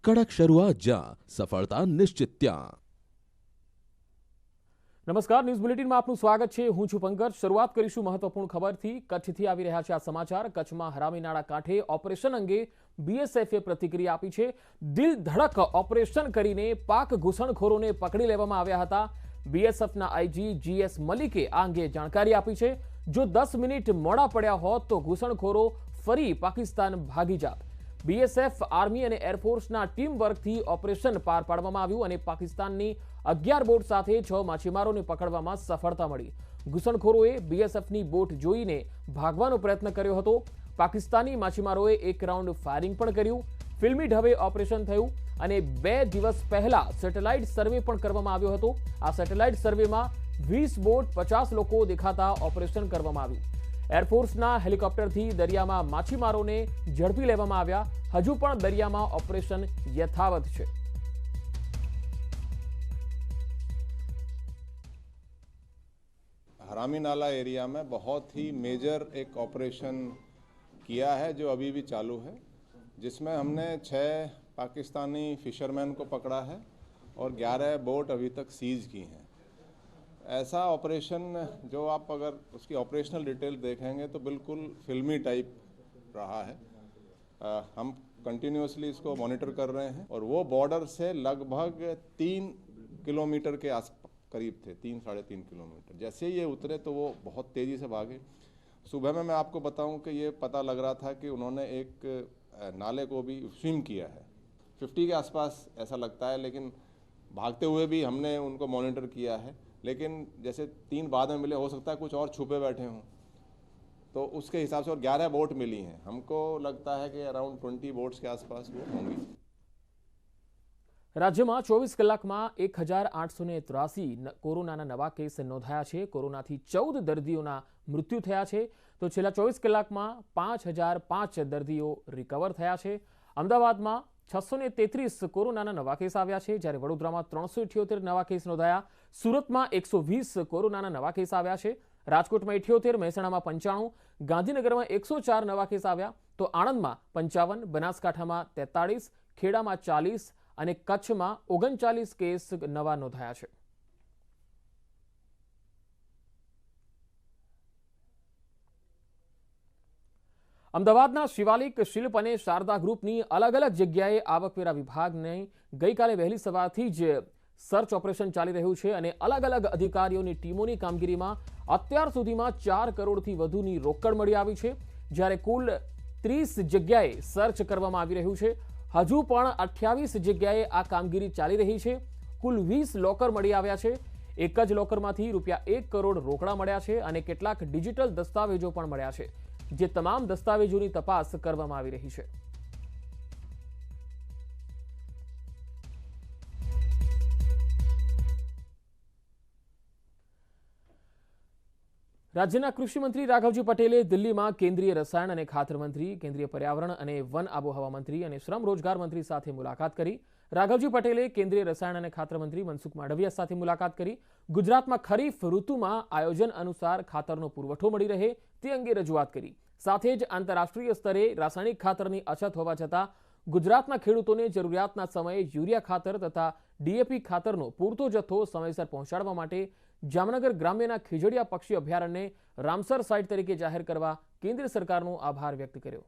કડક શરૂઆત જ્યાં સફળતા નિશ્ચિત ત્યાં। નમસ્કાર, ન્યૂઝ બુલેટિનમાં આપનું સ્વાગત છે। હું છું પંકજ। શરૂઆત કરીશું મહત્વપૂર્ણ ખબરથી। કચ્છથી આવી રહ્યા છે આ સમાચાર। કચ્છમાં હરામીનાળા કાંઠે ઓપરેશન અંગે બીએસએફે પ્રતિક્રિયા આપી છે। દિલ ધડક ઓપરેશન કરીને પાક ઘૂસણખોરોને પકડી લેવામાં આવ્યા હતા। બીએસએફના આઈજી જીએસ મલિકે આ અંગે જાણકારી આપી છે। જો 10 મિનિટ મોડા પડ્યા હોત તો ઘૂસણખોરો ફરી પાકિસ્તાન ભાગી જાત। બીએસએફ, આર્મી અને એરફોર્સના ટીમ વર્કથી ઓપરેશન પાર પાડવામાં આવ્યું અને પાકિસ્તાનની 11 બોટ સાથે 6 માછીમારોને પકડવામાં સફળતા મળી। ઘૂસણખોરોએ બીએસએફની બોટ જોઈને ભાગવાનો પ્રયત્ન કર્યો હતો। પાકિસ્તાની માછીમારોએ એક રાઉન્ડ ફાયરિંગ પણ કર્યું। ફિલ્મી ઢબે ઓપરેશન થયું અને 2 દિવસ પહેલા સેટેલાઇટ સર્વે પણ કરવામાં આવ્યો હતો। આ સેટેલાઇટ સર્વેમાં 20 બોટ 50 લોકો દેખાતા ઓપરેશન કરવામાં આવ્યું। એરફોર્સના હેલિકોપ્ટરથી દરિયામાં માછીમારોને ઝડપી લેવામાં આવ્યા। હજુ પણ દરિયામાં ઓપરેશન યથાવત છે। हरामी नाला एरिया में बहुत ही मेजर एक ऑपरेशन किया है जो अभी भी चालू है, जिसमें हमने 6 पाकिस्तानी फिशरमैन को पकड़ा है और 11 बोट अभी तक सीज की हैं। ऐसा ऑपरेशन जो आप अगर उसकी ऑपरेशनल डिटेल देखेंगे तो बिल्कुल फिल्मी टाइप रहा है। हम कंटिन्यूसली इसको मॉनिटर कर रहे हैं और वो बॉर्डर से लगभग 3 किलोमीटर के आस करीब थे, 3-3.5 किलोमीटर। जैसे ही ये उतरे तो वो बहुत तेज़ी से भागे। सुबह में मैं आपको बताऊं कि ये पता लग रहा था कि उन्होंने एक नाले को भी स्विम किया है। 50 के आसपास ऐसा लगता है, लेकिन भागते हुए भी हमने उनको मॉनिटर किया है। लेकिन जैसे 3 बाद में मिले, हो सकता है कुछ और छुपे बैठे हों, तो उसके हिसाब से और 11 बोट मिली हैं। हमको लगता है कि अराउंड 20 बोट्स के आसपास वो होंगी। રાજ્યમાં 24 કલાકમાં 1883 કોરોનાના નવા કેસ નોંધાયા છે। કોરોનાથી 14 દર્દીઓના મૃત્યુ થયા છે, તો છેલ્લા 24 કલાકમાં 5005 દર્દીઓ રિકવર થયા છે। અમદાવાદમાં 633 કોરોનાના નવા કેસ આવ્યા છે, જ્યારે વડોદરામાં 378 નવા કેસ નોંધાયા। સુરતમાં 120 કોરોનાના નવા કેસ આવ્યા છે। રાજકોટમાં 78, મહેસાણામાં 95, ગાંધીનગરમાં 104 નવા કેસ આવ્યા, તો આણંદમાં 55, બનાસકાંઠામાં 43, ખેડામાં 40 અને કચ્છમાં 39 કેસ નવા નોંધાયા છે। અમદાવાદના શિવાલિક શિલ્પ અને શારદા ગ્રુપની અલગ અલગ જગ્યાએ આવકવેરા વિભાગને ગઈકાલે વહેલી સવારથી જ સર્ચ ઓપરેશન ચાલી રહ્યું છે અને અલગ અલગ અધિકારીઓની ટીમોની કામગીરીમાં અત્યાર સુધીમાં 4 કરોડથી વધુની રોકડ મળી આવી છે, જ્યારે કુલ 30 જગ્યાએ સર્ચ કરવામાં આવી રહ્યું છે। હજુ પણ 28 જગ્યાએ આ કામગીરી ચાલી રહી છે। કુલ 20 લોકર મળી આવ્યા છે। એક જ લોકરમાંથી ₹1 કરોડ રોકડા મળ્યા છે અને કેટલાક ડિજિટલ દસ્તાવેજો પણ મળ્યા છે, જે તમામ દસ્તાવેજોની તપાસ કરવામાં આવી રહી છે। રાજ્યના કૃષિ મંત્રી રાઘવજી પટેલે દિલ્હીમાં કેન્દ્રીય રસાયણ અને ખાતર મંત્રી, કેન્દ્રીય પર્યાવરણ અને વન આબોહવા મંત્રી અને શ્રમ રોજગાર મંત્રી સાથે મુલાકાત કરી। રાઘવજી પટેલે કેન્દ્રીય રસાયણ અને ખાતર મંત્રી મનસુખ માંડવિયા સાથે મુલાકાત કરી। ગુજરાતમાં ખરીફ ઋતુમાં આયોજન અનુસાર ખાતરનો પુરવઠો મળી રહે તે અંગે રજૂઆત કરી। સાથે જ આંતરરાષ્ટ્રીય સ્તરે રાસાયણિક ખાતરની અછત હોવા છતાં ગુજરાતના ખેડૂતોને જરૂરિયાતના સમયે યુરિયા ખાતર તથા ડીએપી ખાતરનો પૂરતો જથ્થો સમયસર પહોંચાડવા માટે જામનગર ગ્રામ્યના ખીજડીયા પક્ષી અભયારણ્યને રામસર સાઇટ તરીકે જાહેર કરવા કેન્દ્ર સરકારનો આભાર વ્યક્ત કર્યો।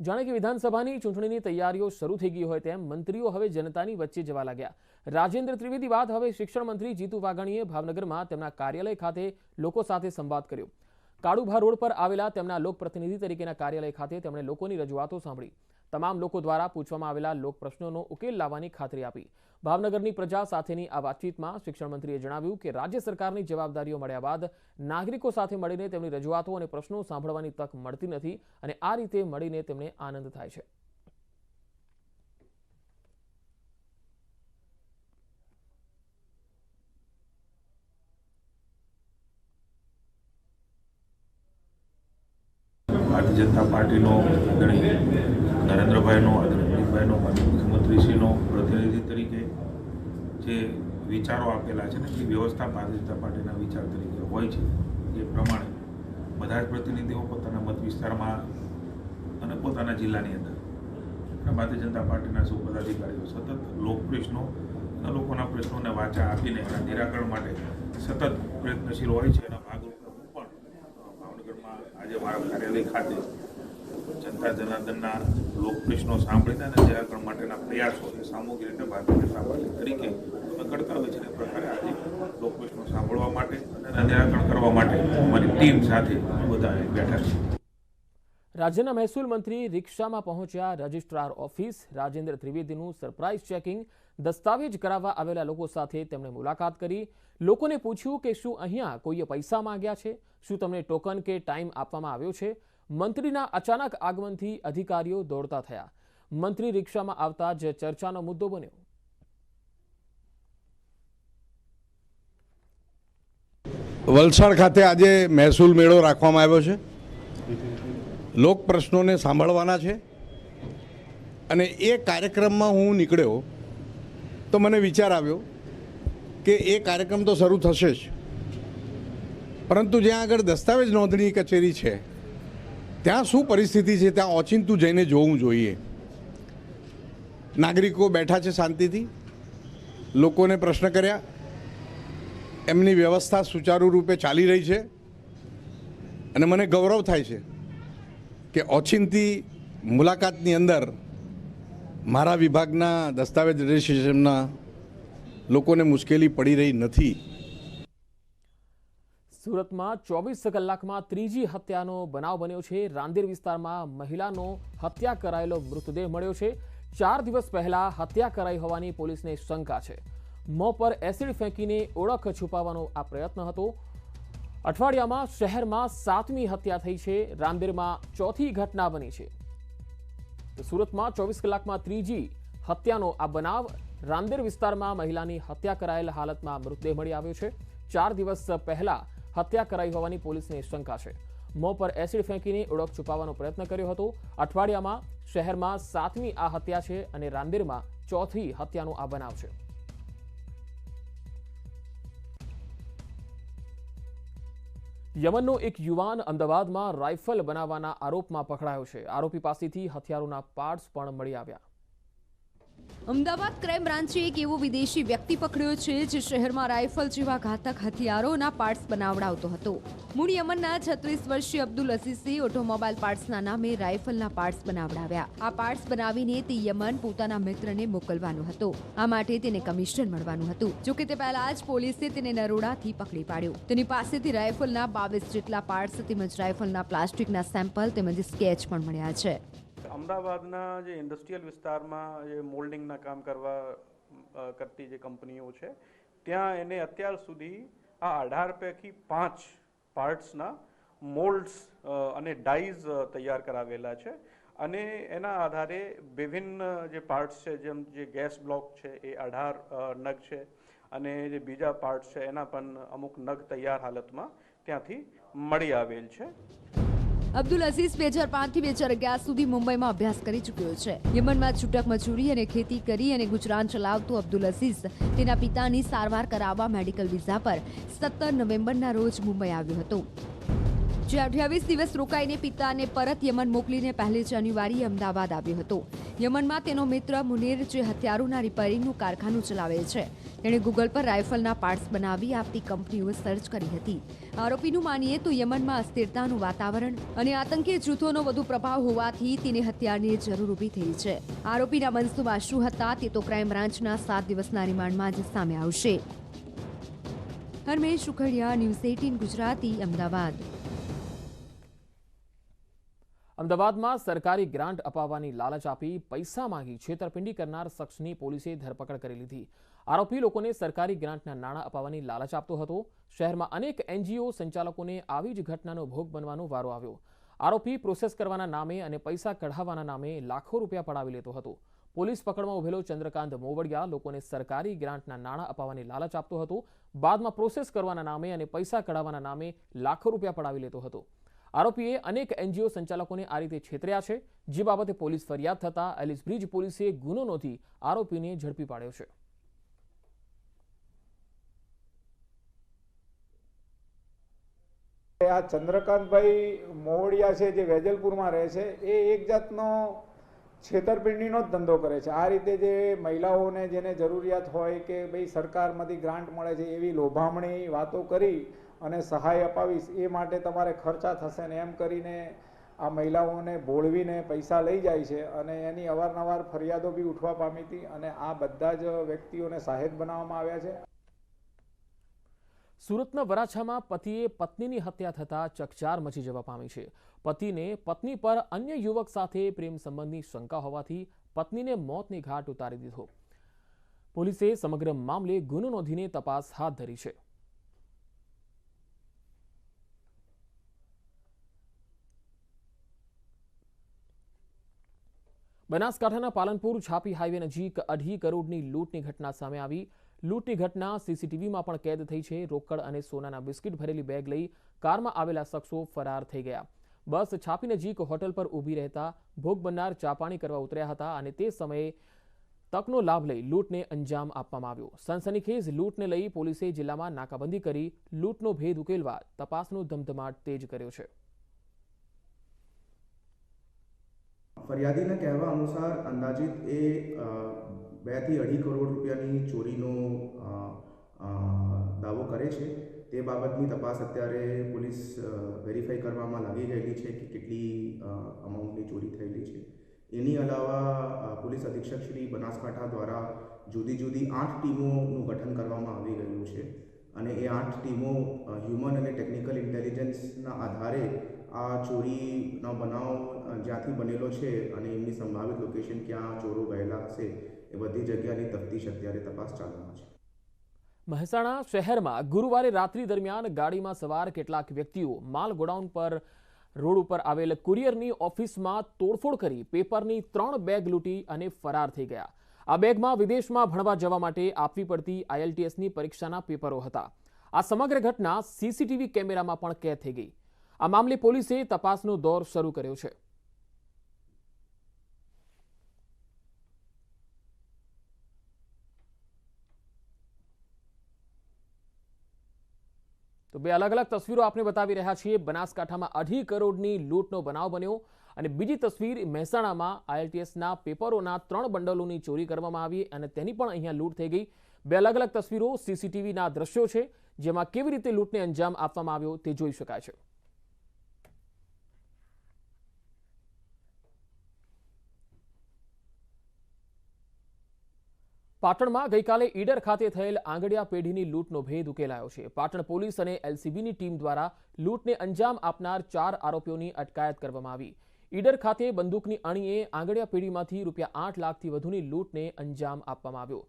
જાણે કે વિધાનસભાની ચૂંટણીની તૈયારીઓ શરૂ થઈ ગઈ હોય તેમ મંત્રીઓ હવે જનતાની વચ્ચે જવા લાગ્યા। રાજેન્દ્ર ત્રિવેદી બાદ હવે શિક્ષણ મંત્રી જીતુ વાઘાણીએ ભાવનગરમાં તેમના કાર્યાલય ખાતે લોકો સાથે સંવાદ કર્યો। કાળુભા રોડ પર આવેલા તેમના લોકપ્રતિનિધિ તરીકેના કાર્યાલય ખાતે તેમણે લોકોની રજૂઆતો સાંભળી। તમામ લોકો દ્વારા પૂછવામાં આવેલા લોક પ્રશ્નોનો ઉકેલ લાવવાની ખાતરી આપી। ભાવનગરની પ્રજા સાથેની આ વાતચીતમાં શિક્ષણ મંત્રીએ જણાવ્યું કે રાજ્ય સરકારની જવાબદારીઓ મળ્યા બાદ નાગરિકો સાથે મળીને તેમની રજૂઆતો અને પ્રશ્નો સાંભળવાની તક મળતી નથી અને આ રીતે મળીને તેમને આનંદ થાય છે। ભારતીય જનતા પાર્ટીનો નરેન્દ્રભાઈનો અમિતભાઈનો મુખ્યમંત્રીશ્રીનો પ્રતિનિધિ તરીકે જે વિચારો આપેલા છે ને એ વ્યવસ્થા ભારતીય જનતા પાર્ટીના વિચાર તરીકે હોય છે એ પ્રમાણે બધા જ પ્રતિનિધિઓ પોતાના મત વિસ્તારમાં અને પોતાના જિલ્લાની અંદર અને ભારતીય જનતા પાર્ટીના સૌ પદાધિકારીઓ સતત લોકપ્રશ્નો અને લોકોના પ્રશ્નોને વાચા આપીને એના નિરાકરણ માટે સતત પ્રયત્નશીલ હોય છે. એના ભાગરૂપે હું પણ ભાવનગરમાં આજે મારા કાર્યાલય ખાતે જનતા જનાર્દનના લોકપ્રશ્નો સાંભળીને અને નિરાકરણ માટેના પ્રયાસો એ સામૂહિક રીતે ભારતીય જનતા પાર્ટી તરીકે અમે કરતા હોય છે. એ પ્રકારે આજે લોકપ્રશ્નો સાંભળવા માટે અને નિરાકરણ કરવા માટે અમારી ટીમ સાથે બધા બેઠા છે. રાજ્યના મહેસૂલ મંત્રી રિક્ષામાં પહોંચ્યા રજિસ્ટ્રાર ઓફિસ. રાજેન્દ્ર ત્રિવેદીનું સરપ્રાઇઝ ચેકિંગ. દસ્તાવેજ કરાવવા આવેલા લોકો સાથે તેમણે મુલાકાત કરી. લોકોને પૂછ્યું કે શું અહીંયા કોઈએ પૈસા માંગ્યા છે, શું તમને ટોકન કે ટાઈમ આપવામાં આવ્યો છે. મંત્રીના અચાનક આગમનથી અધિકારીઓ દોડતા થયા. મંત્રી રિક્ષામાં આવતા જ ચર્ચાનો મુદ્દો બન્યો. વલસાડ ખાતે આજે મહેસૂલ મેળો રાખવામાં આવ્યો છે. લોક પ્રશ્નોને સાંભળવાના છે અને એ કાર્યક્રમમાં હું નીકળ્યો તો મને વિચાર આવ્યો કે એ કાર્યક્રમ તો શરૂ થશે જ, પરંતુ જ્યાં આગળ દસ્તાવેજ નોંધણી કચેરી છે ત્યાં શું પરિસ્થિતિ છે ત્યાં ઓચિંતું જઈને જોવું જોઈએ. નાગરિકો બેઠા છે શાંતિથી, લોકોને પ્રશ્ન કર્યા, એમની વ્યવસ્થા સુચારુ રૂપે ચાલી રહી છે અને મને ગૌરવ થાય છે કે ઓચિંતી મુલાકાતની અંદર મારા વિભાગના દસ્તાવેજ રજિસ્ટ્રેશનના લોકોને મુશ્કેલી પડી રહી નથી. સુરતમાં 24 કલાકમાં ત્રીજી હત્યાનો બનાવ બન્યો છે. રાંદેર વિસ્તારમાં મહિલાનો હત્યા કરાયેલો મૃતદેહ મળ્યો છે. 4 દિવસ પહેલા હત્યા કરાઈ હોવાની પોલીસને શંકા છે. મોં પર એસિડ ફેંકીને ઓળખ છુપાવવાનો આ પ્રયત્ન હતો. અઠવાડિયામાં શહેરમાં 7મી હત્યા થઈ છે. રાંદેરમાં 4થી ઘટના બની છે. સુરતમાં 24 કલાકમાં ત્રીજી હત્યાનો આ બનાવ. રાંદેર વિસ્તારમાં મહિલાની હત્યા કરાયેલ હાલતમાં મૃતદેહ મળી આવ્યો છે. 4 દિવસ પહેલા હત્યા કરાઈ હોવાની પોલીસને શંકા છે. મોં પર એસિડ ફેંકીને ઓળખ છુપાવવાનો પ્રયત્ન કર્યો હતો. અઠવાડિયામાં શહેરમાં 7મી આ હત્યા છે અને રાંદેરમાં 4થી હત્યાનો આ બનાવ છે. યમનનો એક યુવાન અમદાવાદમાં રાઇફલ બનાવવાના આરોપમાં પકડાયો છે. આરોપી પાસેથી હથિયારોના પાર્ટ્સ પણ મળી આવ્યા. અમદાવાદ ક્રાઇમ બ્રાન્ચે એક એવો વિદેશી વ્યક્તિ પકડ્યો છે જે શહેરમાં રાઇફલ જેવા ઘાતક હથિયારોના પાર્ટ્સ બનાવડાવતો હતો. મૂળ યમનના 36 વર્ષીય અબ્દુલ અઝીઝે ઓટોમોબાઈલ પાર્ટ્સના નામે રાઇફલના પાર્ટ્સ બનાવડાવ્યા. આ પાર્ટ્સ બનાવીને તે યમન પોતાના મિત્રને મોકલવાનો હતો. આ માટે તેને કમિશન મળવાનું હતું. જોકે તે પહેલા જ પોલીસે તેને નરોડાથી પકડી પાડ્યો. તેની પાસેથી રાઇફલના 22 જેટલા પાર્ટ્સ તેમજ રાઇફલના પ્લાસ્ટિકના સેમ્પલ તેમજ સ્કેચ પણ મળ્યા છે. અમદાવાદના જે ઇન્ડસ્ટ્રીયલ વિસ્તારમાં જે મોલ્ડિંગના કામ કરતી જે કંપનીઓ છે ત્યાં એને અત્યાર સુધી આ 18 પૈકી 5 પાર્ટ્સના મોલ્ડ્સ અને ડાઈઝ તૈયાર કરાવેલા છે અને એના આધારે વિભિન્ન જે પાર્ટ્સ છે જેમ જે ગેસ બ્લોક છે એ 18 નગ છે અને જે બીજા પાર્ટ્સ છે એના પણ અમુક નગ તૈયાર હાલતમાં ત્યાંથી મળી આવેલ છે. અબ્દુલ અઝીઝ 2005 થી 2011 સુધી મુંબઈમાં અભ્યાસ કરી ચૂક્યો છે. યમનમાં છૂટક મજૂરી અને ખેતી કરી અને ગુજરાન ચલાવતો અબ્દુલ અઝીઝ તેના પિતાની સારવાર કરાવવા મેડિકલ વિઝા પર 17 નવેમ્બરના રોજ મુંબઈ આવ્યો હતો. જે 28 દિવસ રોકાઈને પિતાને પરત યમન મોકલીને 1 જાન્યુઆરીએ અમદાવાદ આવ્યો હતો. યમનમાં તેનો મિત્ર મુનીર જે હથિયારોના રિપેરિંગનું કારખાનું ચલાવે છે તેણે ગૂગલ પર રાઇફલના પાર્ટ્સ બનાવી આપતી કંપનીઓ સર્ચ કરી હતી. આરોપીનું માનીએ તો યમનમાં અસ્થિરતાનું વાતાવરણ અને આતંકી જૂથોનો વધુ પ્રભાવ હોવાથી તેને હથિયારની જરૂર ઊભી થઈ છે. આરોપીના મનસૂબા શું હતા તે તો ક્રાઇમ બ્રાન્ચના 7 દિવસના રિમાન્ડમાં જ સામે આવશે. હરમેશ સુખડિયા, ન્યૂઝ 18 ગુજરાતી, અમદાવાદ. અમદાવાદમાં સરકારી ગ્રાન્ટ અપાવવાની લાલચ આપી પૈસા માંગી છેતરપિંડી કરનાર શખ્સની પોલીસે ધરપકડ કરી લીધી. આરોપી લોકોને સરકારી ગ્રાન્ટના નાણાં અપાવવાની લાલચ આપતો હતો. શહેરમાં અનેક એનજીઓ સંચાલકોને આવી જ ઘટનાનો ભોગ બનવાનો વારો આવ્યો. આરોપી પ્રોસેસ કરવાના નામે અને પૈસા કઢાવવાના નામે લાખો રૂપિયા પડાવી લેતો હતો. પોલીસ પકડમાં ઉભેલો ચંદ્રકાંત મોવડિયા લોકોને સરકારી ગ્રાન્ટના નાણાં અપાવવાની લાલચ આપતો હતો. બાદમાં પ્રોસેસ કરવાના નામે અને પૈસા કઢાવવાના નામે લાખો રૂપિયા પડાવી લેતો હતો. આરોપીએ અનેક એનજીઓ સંચાલકોને આ રીતે છેતર્યા છે. જે બાબતે પોલીસ ફરિયાદ થતા એલિસ બ્રિજ પોલીસે ગુનો નોંધી આરોપીને ઝડપી પાડ્યો છે. આ ચંદ્રકાંતભાઈ મોવડિયા છે જે વેજલપુરમાં રહે છે એ એક જાતનો છેતરપિંડીનો જ ધંધો કરે છે. આ રીતે જે મહિલાઓને જેને જરૂરિયાત હોય કે ભાઈ સરકારમાંથી ગ્રાન્ટ મળે છે એવી લોભામણી વાતો કરી અને સહાય અપાવીશ એ માટે તમારે ખર્ચા થશે ને એમ કરીને આ મહિલાઓને ભોળવીને પૈસા લઈ જાય છે અને એની અવારનવાર ફરિયાદો બી ઉઠવા પામી હતી અને આ બધા જ વ્યક્તિઓને સાહેદ બનાવવામાં આવ્યા છે. સુરતના વરાછામાં પતિએ પત્નીની હત્યા થતા ચકચાર મચી જવા પામી છે. પતિને પત્ની પર અન્ય યુવક સાથે પ્રેમ સંબંધની શંકા હોવાથી પત્નીને મોતને ઘાટ ઉતારી દીધો. પોલીસે સમગ્ર મામલે ગુનો નોંધીને તપાસ હાથ ધરી છે. બનાસકાંઠાના પાલનપુર છાપી હાઈવે નજીક 2.5 કરોડની લૂંટની ઘટના સામે આવી. લૂંટની ઘટના સીસીટીવીમાં પણ કેદ થઈ છે. રોકડ અને સોનાના બિસ્કિટ ભરેલી બેગ લઈ કારમાં આવેલા શખ્સો ફરાર થઈ ગયા. બસ છાપી નજીક હોટલ પર ઊભી રહેતા ભોગ બનનાર ચાપાણી કરવા ઉતર્યા હતા અને તે સમયે તકનો લાભ લઈ લૂંટને અંજામ આપવામાં આવ્યો. સનસનીખેજ લૂંટને લઈ પોલીસે જિલ્લામાં નાકાબંધી કરી લૂંટનો ભેદ ઉકેલવા તપાસનો ધમધમાટ તેજ કર્યો છે. ફરિયાદીના કહેવા અનુસાર અંદાજિત એ 2 થી 2.5 કરોડ રૂપિયાની ચોરીનો દાવો કરે છે. તે બાબતની તપાસ અત્યારે પોલીસ વેરીફાઈ કરવામાં લાગી ગયેલી છે કે કેટલી અમાઉન્ટની ચોરી થયેલી છે. એની અલાવા પોલીસ અધિક્ષક શ્રી બનાસકાંઠા દ્વારા જુદી જુદી 8 ટીમોનું ગઠન કરવામાં આવી રહ્યું છે અને એ 8 ટીમો હ્યુમન અને ટેકનિકલ ઇન્ટેલિજન્સના આધારે આ ચોરીનો બનાવ જ્યાંથી બનેલો છે અને એમની સંભવિત લોકેશન ક્યાં ચોરો ગયેલા હશે એ બધી જગ્યાની તફતીશ અત્યારે તપાસ ચાલુમાં છે. મહેસાણા શહેરમાં ગુરુવારે રાત્રિ દરમિયાન ગાડીમાં સવાર કેટલાક વ્યક્તિઓ માલ ગોડાઉન પર રોડ ઉપર આવેલ કુરિયરની ઓફિસમાં તોડફોડ કરી પેપરની 3 બેગ લૂંટી અને ફરાર થઈ ગયા. આ બેગમાં વિદેશમાં ભણવા જવા માટે આપવી પડતી IELTSની પરીક્ષાના પેપરો હતા. આ સમગ્ર ઘટના સીસીટીવી કેમેરામાં પણ કેદ થઈ ગઈ. આ મામલે પોલીસે તપાસનો દોર શરૂ કર્યો છે. તો 2 અલગ અલગ તસવીરો આપણે બતાવી રહ્યા છીએ. બનાસકાંઠામાં 2.5 કરોડની લૂંટનો બનાવ બન્યો અને બીજી તસવીર મહેસાણામાં IELTSના પેપરોના 3 બંડલોની ચોરી કરવામાં આવી અને તેની પણ અહીંયા લૂંટ થઈ ગઈ. 2 અલગ અલગ તસવીરો સીસીટીવીના દ્રશ્યો છે જેમાં કેવી રીતે લૂંટને અંજામ આપવામાં આવ્યો તે જોઈ શકાય છે. પાટણમાં ગઈકાલે ઈડર ખાતે થયેલ આંગડિયા પેઢીની લૂંટનો ભેદ ઉકેલાયો છે. પાટણ પોલીસ અને LCBની ટીમ દ્વારા લૂંટને અંજામ આપનાર 4 આરોપીઓની અટકાયત કરવામાં આવી. ઈડર ખાતે બંદૂકની અણીએ આંગડિયા પેઢીમાંથી ₹8 લાખથી વધુની લૂંટને અંજામ આપવામાં આવ્યો.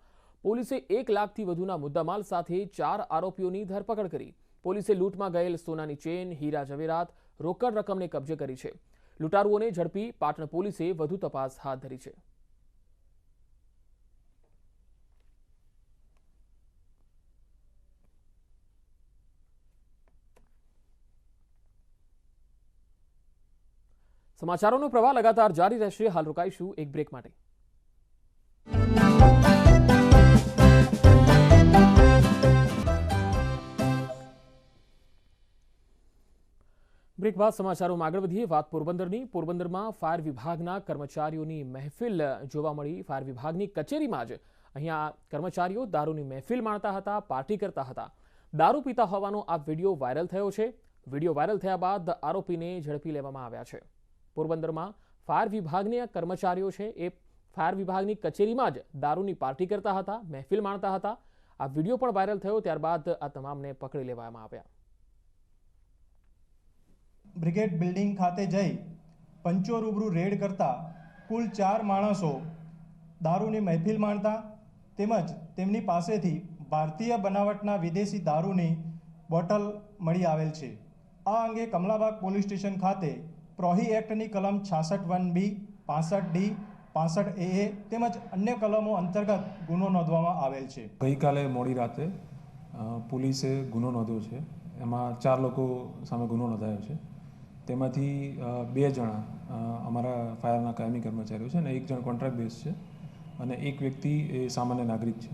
પોલીસે 1 લાખથી વધુના મુદ્દામાલ સાથે 4 આરોપીઓની ધરપકડ કરી. પોલીસે લૂંટમાં ગયેલ સોનાની ચેન, હીરા જવેરાત, રોકડ રકમને કબજે કરી છે. લૂંટારુઓને ઝડપી પાટણ પોલીસે વધુ તપાસ હાથ ધરી છે. સમાચારોનો પ્રવાહ લગાતાર જારી રહેશે. હાલ રોકાઈશું એક બ્રેક માટે. બ્રેક બાદ સમાચારોમાં આગળ વધીએ. વાત પોરબંદરની. પોરબંદરમાં ફાયર વિભાગના કર્મચારીઓની મહેફિલ જોવા મળી. ફાયર વિભાગની કચેરીમાં જ અહીંયા કર્મચારીઓ દારૂની મહેફિલ માણતા હતા, પાર્ટી કરતા હતા. દારૂ પીતા હોવાનો આ વિડીયો વાયરલ થયો છે. વિડીયો વાયરલ થયા બાદ આરોપીને ઝડપી લેવામાં આવ્યા છે. પોરબંદરમાં ફાયર વિભાગના કર્મચારીઓ છે એ ફાયર વિભાગની કચેરીમાં જ દારૂની પાર્ટી કરતા હતા, મહેફિલ માણતા હતા. આ વિડીયો પણ વાયરલ થયો. ત્યારબાદ આ તમામને પકડી લેવામાં આવ્યા. બ્રિગેડ બિલ્ડિંગ ખાતે જઈ પંચો રૂબરૂ રેડ કરતા કુલ 4 માણસો દારૂની મહેફિલ માણતા તેમજ તેમની પાસેથી ભારતીય બનાવટના વિદેશી દારૂની બોટલ મળી આવેલ છે. આ અંગે કમલાબાગ પોલીસ સ્ટેશન ખાતે પ્રોહી એક્ટની કલમ 66(1)B, 65D, 65AA તેમજ અન્ય કલમો અંતર્ગત ગુનો નોંધવામાં આવેલ છે. ગઈકાલે મોડી રાતે પોલીસે ગુનો નોંધ્યો છે. એમાં 4 લોકો સામે ગુનો નોંધાયો છે. તેમાંથી 2 જણા અમારા ફાયરના કાયમી કર્મચારીઓ છે અને 1 જણ કોન્ટ્રાક્ટ બેઝ છે અને 1 વ્યક્તિ એ સામાન્ય નાગરિક છે.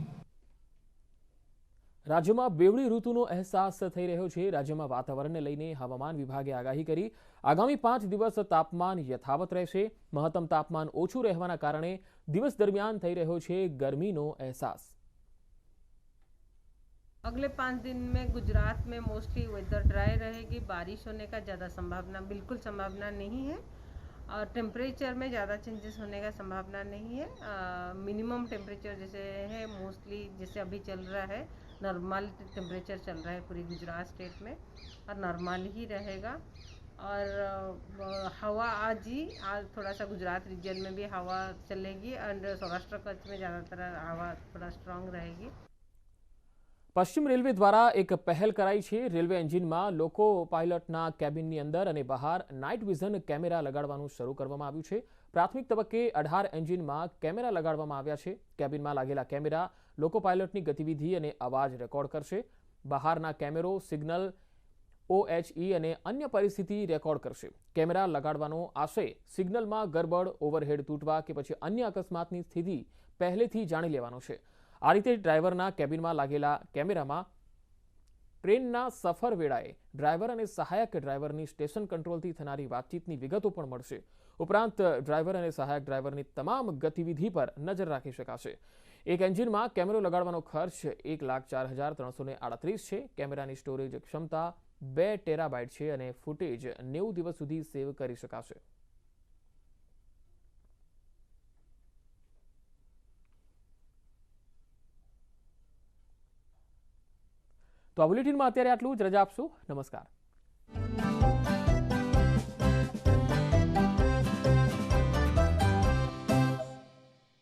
રાજ્યમાં બેવડી ઋતુનો અહેસાસ થઈ રહ્યો છે. રાજ્યમાં વાતાવરણને લઈને હવામાન વિભાગે આગાહી કરી. આગામી 5 દિવસ તાપમાન યથાવત રહેશે. મહત્તમ તાપમાન ઓછું રહેવાના કારણે દિવસ દરમિયાન થઈ રહ્યો છે ગરમીનો અહેસાસ. अगले 5 दिन में गुजरात में मोस्टली वेदर ड्राई रहेगी. बारिश होने का ज़्यादा संभावना बिल्कुल संभावना नहीं है और टेम्परेचर में ज़्यादा चेंजेस होने का संभावना नहीं है. मिनिमम टेम्परेचर जैसे है मोस्टली जैसे अभी चल रहा है नॉर्मल टेम्परेचर चल रहा है पूरी गुजरात स्टेट में और नॉर्मल ही रहेगा. और हवा आज थोड़ा सा गुजरात रीजन में भी हवा चलेगी और सौराष्ट्र कच्छ में ज़्यादातर हवा थोड़ा स्ट्रांग रहेगी. પશ્ચિમ રેલવે દ્વારા એક પહેલ કરાઈ છે. રેલવે એન્જિનમાં લોકો પાયલટના કેબિનની અંદર અને બહાર નાઇટ વિઝન કેમેરા લગાડવાનું શરૂ કરવામાં આવ્યું છે. પ્રાથમિક તબક્કે 18 એન્જિનમાં કેમેરા લગાડવામાં આવ્યા છે. કેબિનમાં લાગેલા કેમેરા લોકો પાયલટની ગતિવિધિ અને અવાજ રેકોર્ડ કરશે. બહારના કેમેરો સિગ્નલ, OHE અને અન્ય પરિસ્થિતિ રેકોર્ડ કરશે. કેમેરા લગાડવાનો આશય સિગ્નલમાં ગરબડ, ઓવરહેડ તૂટવા કે પછી અન્ય અકસ્માતની સ્થિતિ પહેલેથી જાણી લેવાનો છે. આ રીતે ડ્રાઈવરના કેબિનમાં લાગેલા કેમેરામાં ટ્રેનના સફર વેળાએ ડ્રાઈવર અને સહાયક ડ્રાઈવરની સ્ટેશન કંટ્રોલથી થનારી વાતચીતની વિગતો પણ મળશે. ઉપરાંત ડ્રાઈવર અને સહાયક ડ્રાઈવરની તમામ ગતિવિધિ પર નજર રાખી શકાશે. એક એન્જિનમાં કેમેરો લગાડવાનો ખર્ચ 1,04,338 છે. કેમેરાની સ્ટોરેજ ક્ષમતા 2 ટેરાબાઇટ છે અને ફૂટેજ 90 દિવસ સુધી સેવ કરી શકાશે. તો આ બુલેટિનમાં અત્યારે આટલું જ. રજા આપશો. નમસ્કાર.